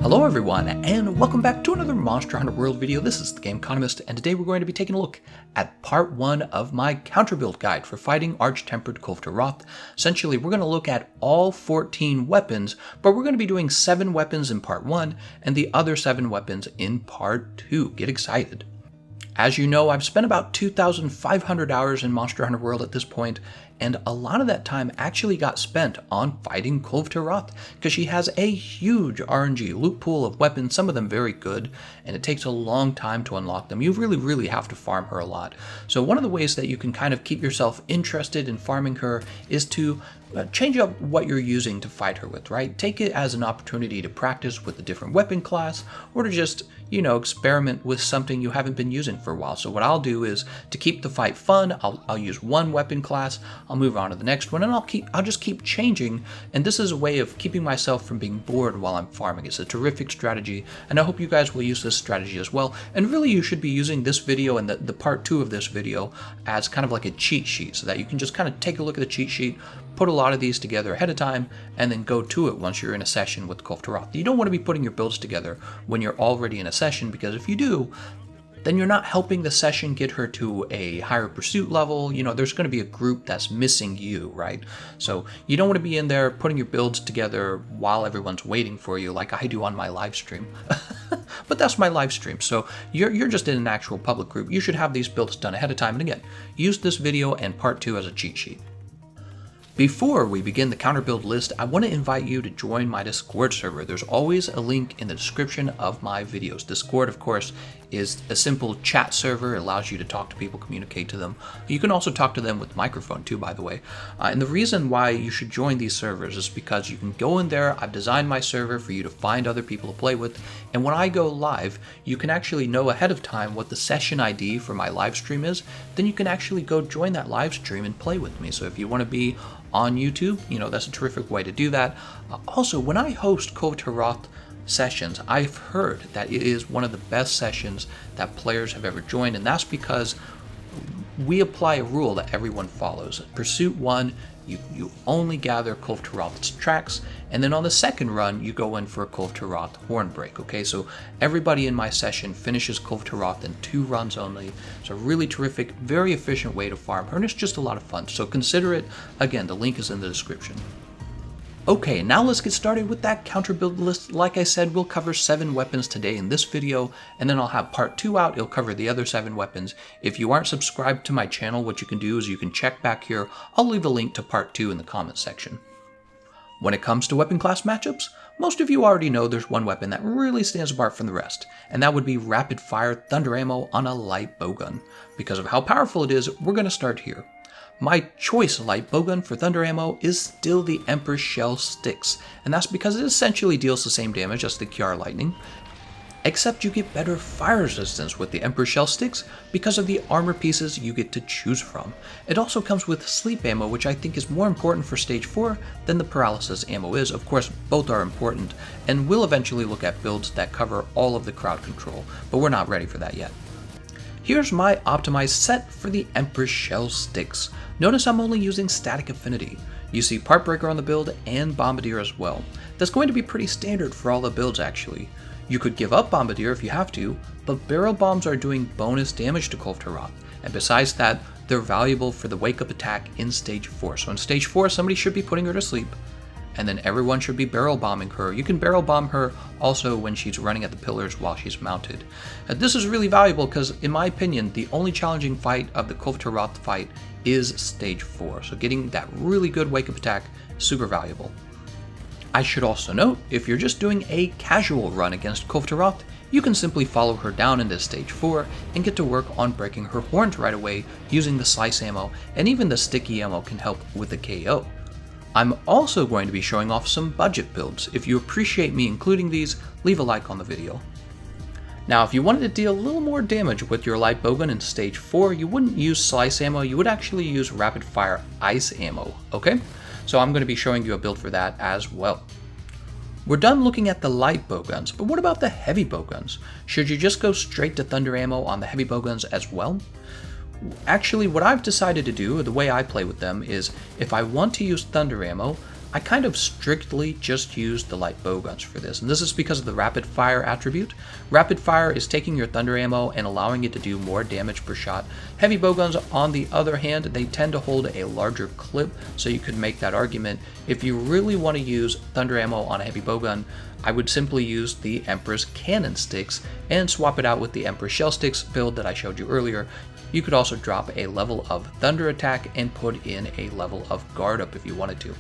Hello everyone, and welcome back to another Monster Hunter World video. This is Thegameconomist, and today we're going to be taking a look at part 1 of my counter build guide for fighting Arch-Tempered Kulve Taroth. Essentially, we're going to look at all 14 weapons, but we're going to be doing 7 weapons in part 1 and the other 7 weapons in part 2. Get excited. As you know, I've spent about 2,500 hours in Monster Hunter World at this point, and a lot of that time actually got spent on fighting Kulve Taroth, because she has a huge RNG loot pool of weapons, some of them very good, and it takes a long time to unlock them. You really have to farm her a lot. So one of the ways that you can kind of keep yourself interested in farming her is to change up what you're using to fight her with, right? Take it as an opportunity to practice with a different weapon class, or to just, experiment with something you haven't been using for a while. So what I'll do is, to keep the fight fun, I'll use one weapon class, I'll move on to the next one, and I'll just keep changing, and this is a way of keeping myself from being bored while I'm farming. It's a terrific strategy, and I hope you guys will use this strategy as well. And really, you should be using this video and the part 2 of this video as kind of like a cheat sheet, so that you can just kind of take a look at the cheat sheet, put a lot of these together ahead of time, and then go to it once you're in a session with Kulve Taroth. You don't want to be putting your builds together when you're already in a session, because if you do, then you're not helping the session get her to a higher pursuit level. There's going to be a group that's missing you, right? So you don't want to be in there putting your builds together while everyone's waiting for you, like I do on my live stream. But that's my live stream, so you're just in an actual public group. You should have these builds done ahead of time, and again, use this video and part 2 as a cheat sheet. Before we begin the counter build list, I want to invite you to join my Discord server. There's always a link in the description of my videos. Discord, of course, is a simple chat server. It allows you to talk to people, communicate to them. You can also talk to them with microphone too, by the way. And the reason why you should join these servers is because you can go in there. I've designed my server for you to find other people to play with. And when I go live, you can actually know ahead of time what the session ID for my live stream is. Then you can actually go join that live stream and play with me. So if you want to be on YouTube, that's a terrific way to do that. Also, when I host Kulve Taroth sessions, I've heard that it is one of the best sessions that players have ever joined, and that's because we apply a rule that everyone follows. Pursuit 1, you only gather Kulve Taroth's tracks, and then on the second run, you go in for a Kulve Taroth horn break, okay? So everybody in my session finishes Kulve Taroth in 2 runs only. It's a really terrific, very efficient way to farm her, and it's just a lot of fun. So consider it. Again, the link is in the description. Okay, now let's get started with that counter build list. Like I said, we'll cover 7 weapons today in this video, and then I'll have part 2 out. It'll cover the other 7 weapons. If you aren't subscribed to my channel, what you can do is you can check back here. I'll leave a link to part 2 in the comments section. When it comes to weapon class matchups, most of you already know there's one weapon that really stands apart from the rest, and that would be rapid fire thunder ammo on a light bowgun. Because of how powerful it is, we're going to start here. My choice light bowgun for thunder ammo is still the Emperor's Shell Styx, and that's because it essentially deals the same damage as the Kjarr lightning, except you get better fire resistance with the Emperor's Shell Styx because of the armor pieces you get to choose from. It also comes with sleep ammo, which I think is more important for stage 4 than the paralysis ammo is. Of course, both are important, and we'll eventually look at builds that cover all of the crowd control, but we're not ready for that yet. Here's my optimized set for the Emperor's Shell Styx. Notice I'm only using static affinity. You see Part Breaker on the build and Bombardier as well. That's going to be pretty standard for all the builds actually. You could give up Bombardier if you have to, but barrel bombs are doing bonus damage to Kulve Taroth, and besides that, they're valuable for the wake up attack in stage 4. So in stage 4, somebody should be putting her to sleep, and then everyone should be barrel bombing her. You can barrel bomb her also when she's running at the pillars while she's mounted. This is really valuable because, in my opinion, the only challenging fight of the Kulve Taroth fight is stage 4, so getting that really good wake-up attack is super valuable. I should also note, if you're just doing a casual run against Kulve Taroth, you can simply follow her down into stage 4 and get to work on breaking her horns right away using the slice ammo, and even the sticky ammo can help with the KO. I'm also going to be showing off some budget builds. If you appreciate me including these, leave a like on the video. Now, if you wanted to deal a little more damage with your light bowgun in stage 4, you wouldn't use slice ammo, you would actually use rapid fire ice ammo, okay? So I'm going to be showing you a build for that as well. We're done looking at the light bowguns, but what about the heavy bowguns? Should you just go straight to thunder ammo on the heavy bowguns as well? Actually, what I've decided to do, the way I play with them, is if I want to use thunder ammo, I kind of strictly just use the light bowguns for this, and this is because of the rapid fire attribute. Rapid fire is taking your thunder ammo and allowing it to do more damage per shot. Heavy bowguns, on the other hand, they tend to hold a larger clip, so you could make that argument. If you really want to use thunder ammo on a heavy bowgun, I would simply use the Empress Cannon Styx and swap it out with the Empress Shell Styx build that I showed you earlier. You could also drop a level of thunder attack and put in a level of guard up if you wanted to.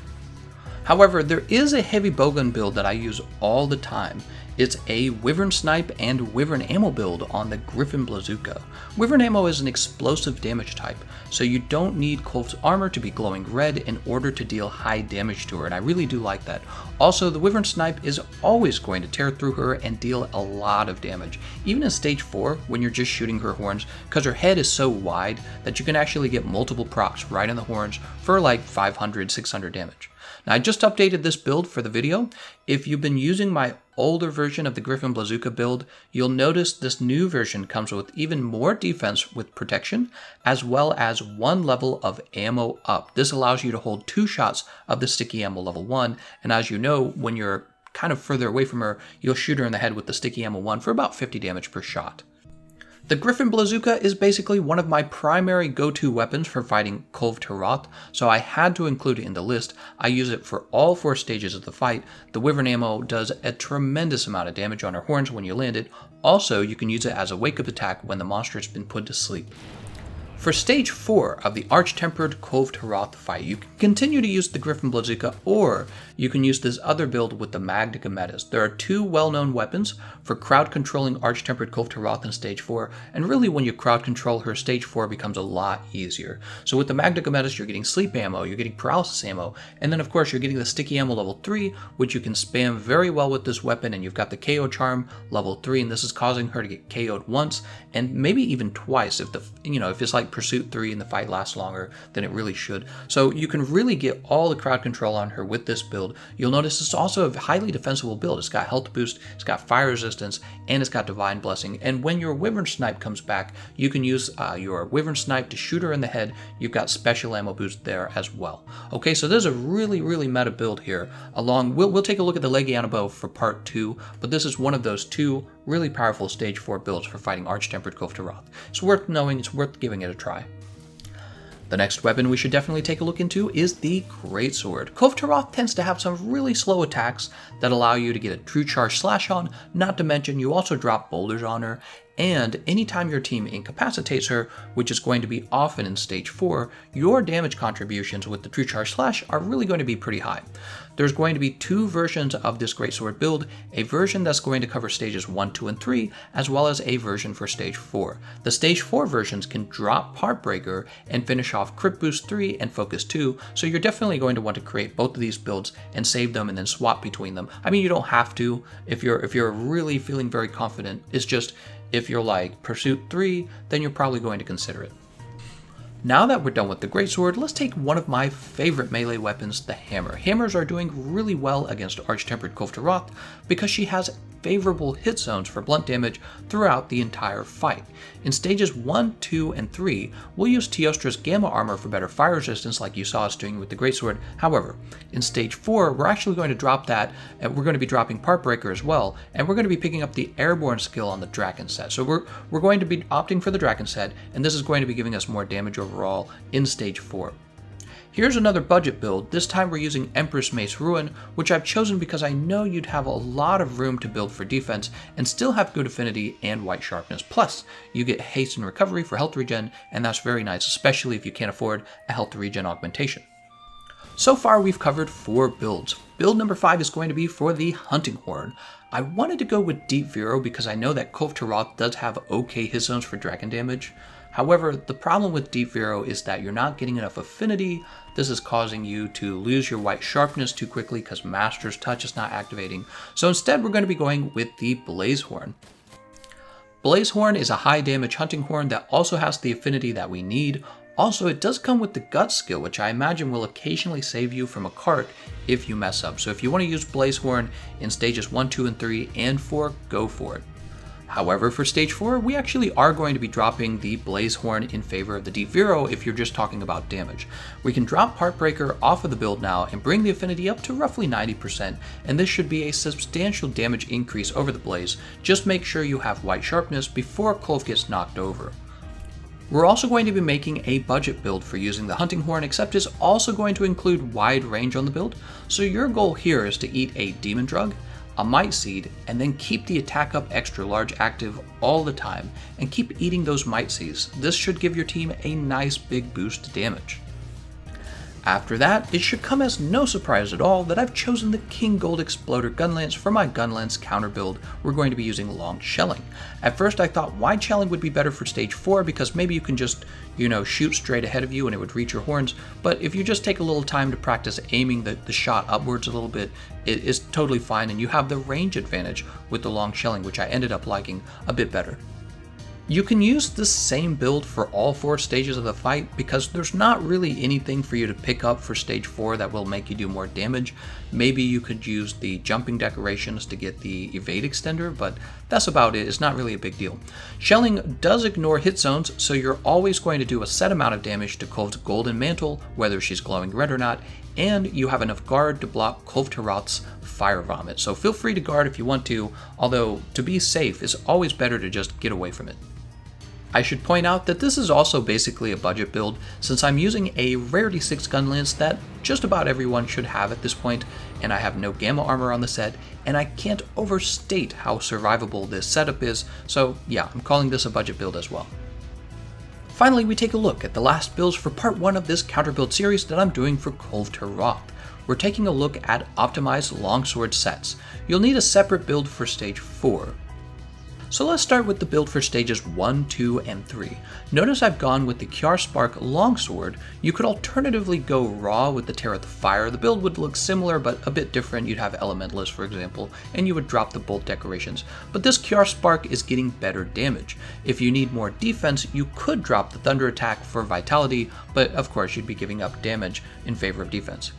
However, there is a heavy bowgun build that I use all the time. It's a Wyvernsnipe and Wyvern ammo build on the Griffon Blazooka. Wyvern ammo is an explosive damage type, so you don't need Kulve's armor to be glowing red in order to deal high damage to her, and I really do like that. Also, the Wyvernsnipe is always going to tear through her and deal a lot of damage, even in stage 4 when you're just shooting her horns, because her head is so wide that you can actually get multiple procs right in the horns for like 500, 600 damage. Now, I just updated this build for the video. If you've been using my older version of the Griffon Blazooka build, you'll notice this new version comes with even more defense with protection, as well as 1 level of ammo up. This allows you to hold 2 shots of the sticky ammo level 1, and as you know, when you're kind of further away from her, you'll shoot her in the head with the sticky ammo 1 for about 50 damage per shot. The Griffon Blazooka is basically one of my primary go-to weapons for fighting Kulve Taroth, so I had to include it in the list. I use it for all 4 stages of the fight. The Wyvern ammo does a tremendous amount of damage on her horns when you land it. Also, you can use it as a wake-up attack when the monster has been put to sleep. For stage 4 of the Arch-Tempered Kulve Taroth fight, you can continue to use the Griffon Blazooka, or you can use this other build with the Magda Gemitus. There are 2 well-known weapons for crowd-controlling Arch-Tempered Kulve Taroth in stage 4, and really when you crowd-control her, stage 4 becomes a lot easier. So with the Magda Gemitus, you're getting sleep ammo, you're getting paralysis ammo, and then of course you're getting the sticky ammo level 3, which you can spam very well with this weapon, and you've got the KO charm level 3, and this is causing her to get KO'd once, and maybe even twice if if it's like Pursuit 3 and the fight lasts longer than it really should. So you can really get all the crowd control on her with this build. You'll notice it's also a highly defensible build. It's got health boost, it's got fire resistance, and it's got divine blessing. And when your Wyvernsnipe comes back, you can use your Wyvernsnipe to shoot her in the head. You've got special ammo boost there as well. Okay, so there's a really meta build here. We'll take a look at the Legiana bow for part 2, but this is one of those 2 really powerful stage 4 builds for fighting Arch-Tempered Kulve Taroth. It's worth knowing, it's worth giving it a try. The next weapon we should definitely take a look into is the Greatsword. Kulve Taroth tends to have some really slow attacks that allow you to get a true charge slash on, not to mention you also drop boulders on her, and anytime your team incapacitates her, which is going to be often in stage 4, your damage contributions with the true charge slash are really going to be pretty high. There's going to be 2 versions of this Greatsword build, a version that's going to cover stages 1, 2, and 3, as well as a version for stage 4. The stage 4 versions can drop Heartbreaker and finish off Crit Boost 3 and Focus 2, so you're definitely going to want to create both of these builds and save them and then swap between them. I mean, you don't have to if you're really feeling very confident. It's just if you're like Pursuit 3, then you're probably going to consider it. Now that we're done with the Greatsword, let's take one of my favorite melee weapons, the Hammer. Hammers are doing really well against Arch-Tempered Kulve Taroth because she has favorable hit zones for blunt damage throughout the entire fight. In stages 1, 2, and 3, we'll use Teostra's Gamma Armor for better fire resistance like you saw us doing with the Greatsword. However, in stage 4, we're actually going to drop that, and we're going to be dropping Partbreaker as well, and we're going to be picking up the Airborne skill on the Draken set. So we're going to be opting for the Draken set, and this is going to be giving us more damage overall in stage 4. Here's another budget build. This time we're using Empress Mace Ruin, which I've chosen because I know you'd have a lot of room to build for defense and still have good affinity and white sharpness. Plus, you get haste and recovery for health regen, and that's very nice, especially if you can't afford a health regen augmentation. So far we've covered 4 builds. Build number 5 is going to be for the Hunting Horn. I wanted to go with Deep Vero because I know that Kulve Taroth does have okay hit zones for dragon damage. However, the problem with Deep Vero is that you're not getting enough affinity. This is causing you to lose your white sharpness too quickly because Master's Touch is not activating. So instead we're going to be going with the Blazehorn. Blazehorn is a high damage hunting horn that also has the affinity that we need. Also, it does come with the Gut skill, which I imagine will occasionally save you from a cart if you mess up. So if you want to use Blazehorn in stages 1, 2, and 3, and 4, go for it. However, for stage 4, we actually are going to be dropping the Blaze Horn in favor of the Deep Vero if you're just talking about damage. We can drop Heartbreaker off of the build now and bring the affinity up to roughly 90%, and this should be a substantial damage increase over the Blaze. Just make sure you have White Sharpness before Kulve gets knocked over. We're also going to be making a budget build for using the Hunting Horn, except it's also going to include wide range on the build, so your goal here is to eat a Demon Drug, a Might Seed, and then keep the attack up extra large active all the time, and keep eating those Might Seeds. This should give your team a nice big boost to damage. After that, it should come as no surprise at all that I've chosen the King Gold Exploder Gunlance for my Gunlance counter build. We're going to be using long shelling. At first I thought wide shelling would be better for stage 4 because maybe you can just, shoot straight ahead of you and it would reach your horns, but if you just take a little time to practice aiming the shot upwards a little bit, it is totally fine and you have the range advantage with the long shelling, which I ended up liking a bit better. You can use the same build for all 4 stages of the fight because there's not really anything for you to pick up for stage 4 that will make you do more damage. Maybe you could use the jumping decorations to get the evade extender, but that's about it. It's not really a big deal. Shelling does ignore hit zones, so you're always going to do a set amount of damage to Kulve's Golden Mantle, whether she's glowing red or not, and you have enough guard to block Kulve Taroth's Fire Vomit. So feel free to guard if you want to, although to be safe, it's always better to just get away from it. I should point out that this is also basically a budget build, since I'm using a Rarity 6 Gunlance that just about everyone should have at this point, and I have no Gamma armor on the set, and I can't overstate how survivable this setup is, so yeah, I'm calling this a budget build as well. Finally, we take a look at the last builds for part 1 of this counter build series that I'm doing for Kulve Taroth. We're taking a look at optimized longsword sets. You'll need a separate build for stage 4. So let's start with the build for stages 1, 2, and 3. Notice I've gone with the Kjarr Spark Longsword. You could alternatively go raw with the Taroth Fire. The build would look similar but a bit different. You'd have Elementalist, for example, and you would drop the bolt decorations. But this Kjarr Spark is getting better damage. If you need more defense, you could drop the Thunder Attack for Vitality, but of course you'd be giving up damage in favor of defense.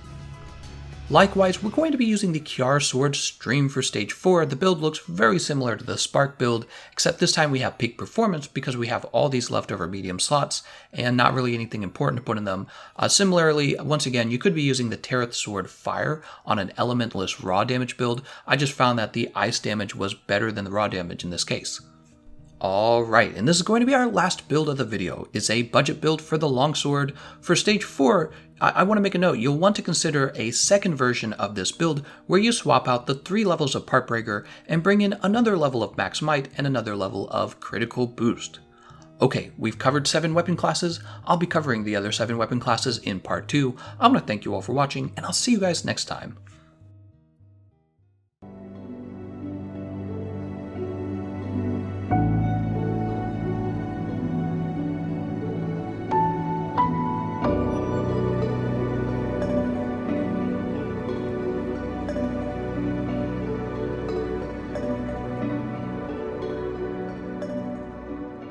Likewise, we're going to be using the Kjarr Sword Stream for stage 4. The build looks very similar to the Spark build, except this time we have peak performance because we have all these leftover medium slots and not really anything important to put in them. Similarly, once again, you could be using the Taroth Sword Fire on an Elementalist raw damage build. I just found that the ice damage was better than the raw damage in this case. Alright, and this is going to be our last build of the video. It's a budget build for the longsword. For stage 4, I want to make a note. You'll want to consider a second version of this build where you swap out the 3 levels of Heartbreaker and bring in another level of Max Might and another level of Critical Boost. Okay, we've covered 7 weapon classes. I'll be covering the other 7 weapon classes in part 2. I want to thank you all for watching, and I'll see you guys next time.